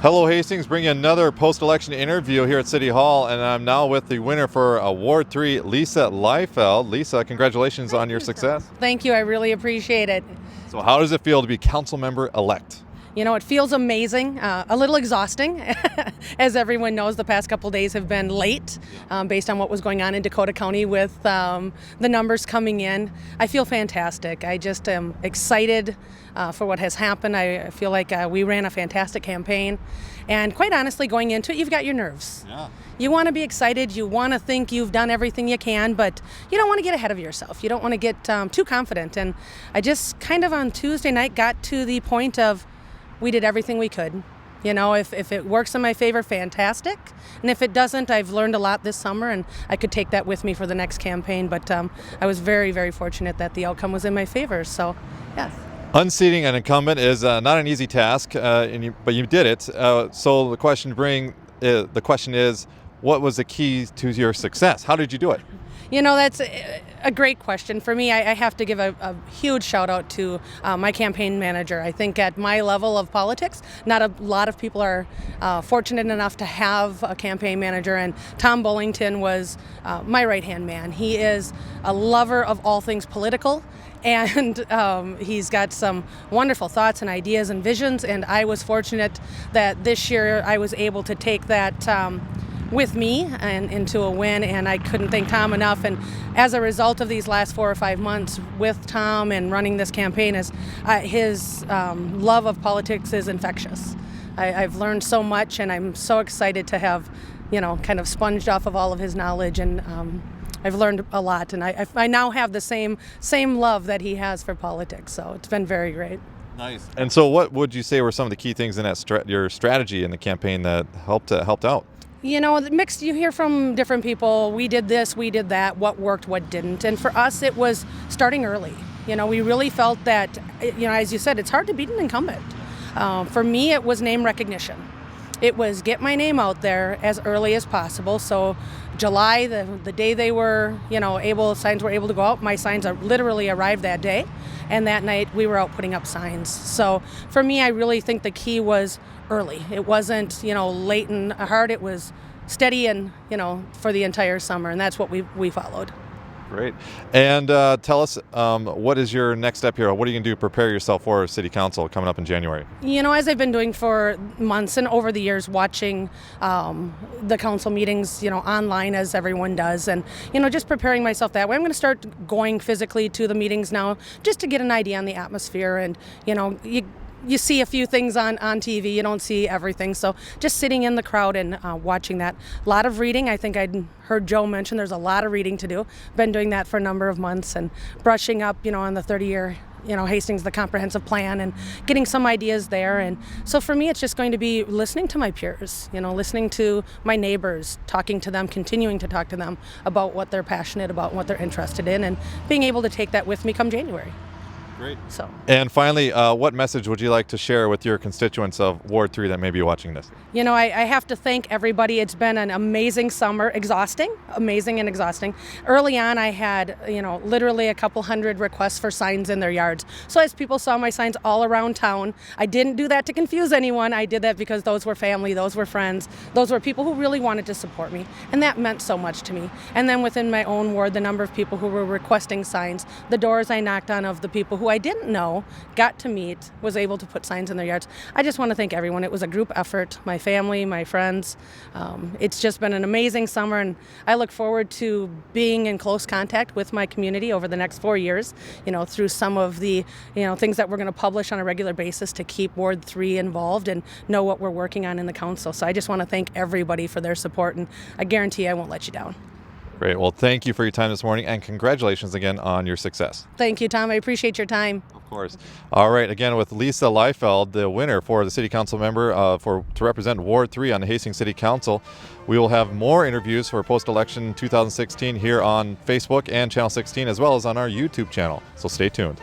Hello Hastings, bringing another post-election interview here at City Hall, and I'm now with the winner for Ward 3, Lisa Leifeld. Lisa, congratulations on your success. Thank you, I really appreciate it. So how does it feel to be council member-elect? You know, it feels amazing, a little exhausting. As everyone knows, the past couple days have been late based on what was going on in Dakota County with the numbers coming in. I feel fantastic. I just am excited for what has happened. I feel like we ran a fantastic campaign. And quite honestly, going into it, you've got your nerves. Yeah. You want to be excited. You want to think you've done everything you can, but you don't want to get ahead of yourself. You don't want to get too confident. And I just kind of on Tuesday night got to the point of we did everything we could. You know, if it works in my favor, fantastic. And if it doesn't, I've learned a lot this summer, and I could take that with me for the next campaign. But I was very, very fortunate that the outcome was in my favor. So, yes. Unseating an incumbent is not an easy task, but you did it. So the question is, what was the key to your success? How did you do it? You know, that's a great question. For me, I have to give a huge shout out to my campaign manager. I think at my level of politics, not a lot of people are fortunate enough to have a campaign manager, and Tom Bullington was my right-hand man. He is a lover of all things political, and he's got some wonderful thoughts and ideas and visions, and I was fortunate that this year I was able to take that with me and into a win, and I couldn't thank Tom enough. And as a result of these last 4 or 5 months with Tom and running this campaign, his love of politics is infectious. I've learned so much, and I'm so excited to have, you know, kind of sponged off of all of his knowledge, and I've learned a lot, and I now have the same love that he has for politics, so it's been very great. Nice. And so what would you say were some of the key things in that your strategy in the campaign that helped out? You know, the mixed, you hear from different people, we did this, we did that, what worked, what didn't. And for us, it was starting early. You know, we really felt that, you know, as you said, it's hard to beat an incumbent. For me, it was name recognition. It was get my name out there as early as possible. So July, the day they were, you know, signs were able to go out, my signs literally arrived that day. And that night we were out putting up signs. So for me, I really think the key was early. It wasn't, you know, late and hard. It was steady and, you know, for the entire summer. And that's what we followed. Great. And tell us, what is your next step here? What are you going to do to prepare yourself for City Council coming up in January? You know, as I've been doing for months and over the years, watching the council meetings, you know, online as everyone does, and, you know, just preparing myself that way. I'm going to start going physically to the meetings now just to get an idea on the atmosphere. And, you know, you see a few things on TV, you don't see everything. So just sitting in the crowd and watching that. A lot of reading. I think I'd heard Joe mention there's a lot of reading to do. Been doing that for a number of months and brushing up, you know, on the 30-year, you know, Hastings, the comprehensive plan, and getting some ideas there. And so for me, it's just going to be listening to my peers, you know, listening to my neighbors, talking to them, continuing to talk to them about what they're passionate about, what they're interested in, and being able to take that with me come January. Great. So. And finally, what message would you like to share with your constituents of Ward 3 that may be watching this? You know, I have to thank everybody. It's been an amazing summer, amazing and exhausting. Early on, I had, you know, literally a couple hundred requests for signs in their yards. So as people saw my signs all around town, I didn't do that to confuse anyone. I did that because those were family, those were friends, those were people who really wanted to support me. And that meant so much to me. And then within my own ward, the number of people who were requesting signs, the doors I knocked on of the people who I didn't know, got to meet, was able to put signs in their yards. I just want to thank everyone. It was a group effort, my family, my friends. It's just been an amazing summer, and I look forward to being in close contact with my community over the next 4 years, you know, through some of the, you know, things that we're going to publish on a regular basis to keep Ward 3 involved and know what we're working on in the council. So I just want to thank everybody for their support, and I guarantee I won't let you down. Great. Well, thank you for your time this morning, and congratulations again on your success. Thank you, Tom. I appreciate your time. Of course. All right. Again, with Lisa Leifeld, the winner for the City Council member to represent Ward 3 on the Hastings City Council. We will have more interviews for post-election 2016 here on Facebook and Channel 16, as well as on our YouTube channel. So stay tuned.